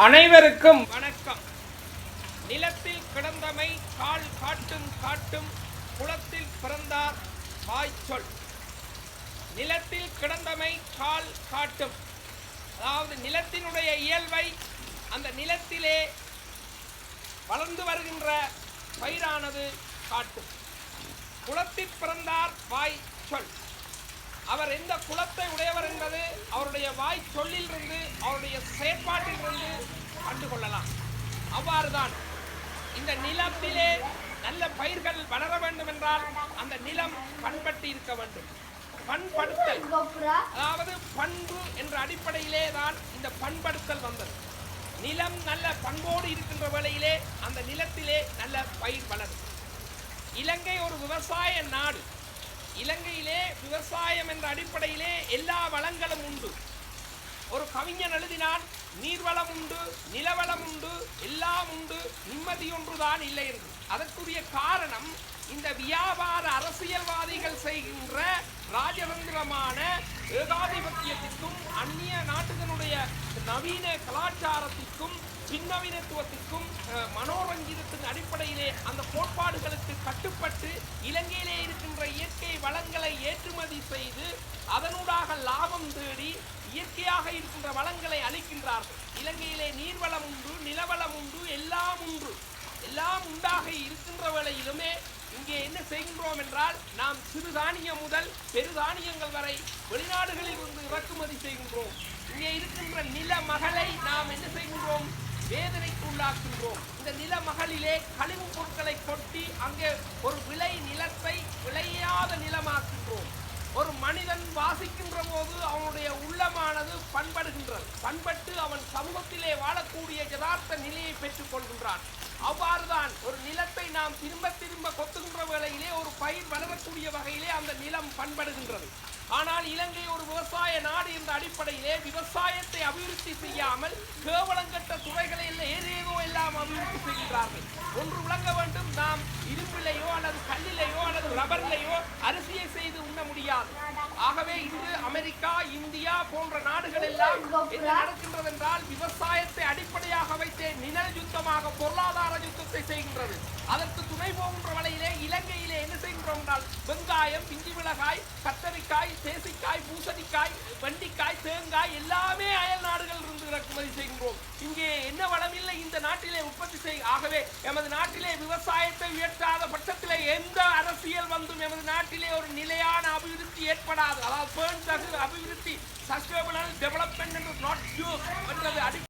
அனைவருக்கும் வணக்கம். நிலத்தில் கிடந்தமை கால் காட்டும் காட்டும் குளத்தில் பிறந்தார் வாய்ச்சொல். நிலத்தில் கிடந்தமை கால் காட்டும், அதாவது நிலத்தினுடைய இயல்பை அந்த நிலத்திலே வளர்ந்து வருகின்ற பயிரானது காட்டும். குளத்தில் பிறந்தார் வாய்ச்சொல். அவர் எந்த குலத்தை உடையவர் என்பது அவருடைய வாய் சொல்லிலிருந்து அவருடைய செயற்பாட்டிலிருந்து கண்டுகொள்ளலாம். அவ்வாறுதான் இந்த நிலத்திலே நல்ல பயிர்கள் வளர வேண்டும் என்றால் அந்த நிலம் பண்பட்டு இருக்க வேண்டும். பண்படுத்தல், அதாவது பண்பு என்ற அடிப்படையிலே தான் இந்த பண்படுத்தல் வந்தது. நிலம் நல்ல பண்போடு இருக்கின்ற வேளையிலே அந்த நிலத்திலே நல்ல பயிர் வளரும். இலங்கை ஒரு விவசாய நாடு. இலங்கையிலே விவசாயம் என்ற அடிப்படையிலே எல்லா வளங்களும் உண்டு. ஒரு கவிஞன் எழுதினான், நீர்வளம் உண்டு, நிலவளம் உண்டு, எல்லாம் உண்டு, நிம்மதி ஒன்றுதான் இல்லை என்று. அதற்குரிய காரணம் இந்த வியாபார அரசியல்வாதிகள் செய்கின்ற ராஜதந்திரமான ஏகாதிபத்தியத்திற்கும் அந்நிய நாட்டுகளுடைய நவீன கலாச்சாரத்திற்கும் சின்னவீனத்துவத்திற்கும் மனோரஞ்சிதத்தின் அடிப்படையிலே அந்த கோட்பாடுகளுக்கு கட்டுப்பட்டு இலங்கையிலே இருக்கின்ற இயற்கை வளங்களை ஏற்றுமதி செய்து அதனூடாக லாபம் தேடி இயற்கையாக இருக்கின்ற வளங்களை அளிக்கின்றார்கள். இலங்கையிலே நீர்வளம் உண்டு, நிலவளம் உண்டு, எல்லாம் உண்டு. எல்லாம் உண்டாக இருக்கின்ற வேளையிலுமே இங்கே என்ன செய்கின்றோம் என்றால், நாம் சிறுதானியம் முதல் பெருதானியங்கள் வரை வெளிநாடுகளில் இருந்து இறக்குமதி செய்கின்றோம். இங்கே இருக்கின்ற நில மகளை நாம் என்ன செய்கின்றோம்? வேதனைக்கு உள்ளாக்குகின்றோம். இந்த நில மகளிலே கழிவுப் பொருட்களை கொட்டி அங்கே ஒரு விளை நிலத்தை விளையாத நிலமாக்குகின்றோம். ஒரு மனிதன் வாசிக்கின்ற போது அவனுடைய உள்ளமானது பண்படுகின்றது. பண்பட்டு அவன் சமூகத்திலே வாழக்கூடிய யதார்த்த நிலையை பெற்றுக் கொள்கின்றான். அவ்வாறுதான் ஒரு நிலத்தை நாம் திரும்ப திரும்ப கொத்துகின்ற வேளையிலே ஒரு பயிர் வளரக்கூடிய வகையிலே அந்த நிலம் பண்படுகின்றது. ஆனால் இலங்கை ஒரு விவசாய நாடு என்ற அடிப்படையிலே விவசாயத்தை அபிவிருத்தி செய்யாமல் கேவலங்கட்ட துறைகளை ஏதேதோ எல்லாம் அபிவிருத்தி செய்கின்றார்கள். ஒன்று விளங்க வேண்டும், நாம் இரும்பிலையோ அல்லது கல்லிலையோ அல்லது ரப்பரிலையோ அரிசியை செய்து உண்ண முடியாது. ஆகவே இன்று அமெரிக்கா, இந்தியா போன்ற நாடுகள் எல்லாம் என்ன நடக்கின்றது என்றால், விவசாயத்தை அடிப்படையாக வைத்தே நிழல் யுத்தமாக பொருளாதார யுத்தத்தை செய்கின்றது. அதற்கு துணை போகின்ற வகையிலே இலங்கையிலே என்ன செய்கின்றோம் என்றால், வெங்காயம், பிஞ்சி மிளகாய், கத்தரிக்காய், தேசிக்காய், பூசணிக்காய், வெண்டிக்காய், தேங்காய் எல்லாமே அயல் நாடுகள் இருந்து இறக்குமதி செய்கின்றோம். இங்கே என்ன வளமில்லை இந்த நாட்டிலே உற்பத்தி செய். ஆகவே எமது நாட்டிலே விவசாயத்தை உயர்த்தாத பட்சத்திலே எந்த அரசியல் வந்தும் எமது நாட்டிலே ஒரு நிலையான அபிவிருத்தி ஏற்படாது. அதாவது அபிவிருத்தி, சஸ்டைனபிள் டெவலப்மெண்ட் என்று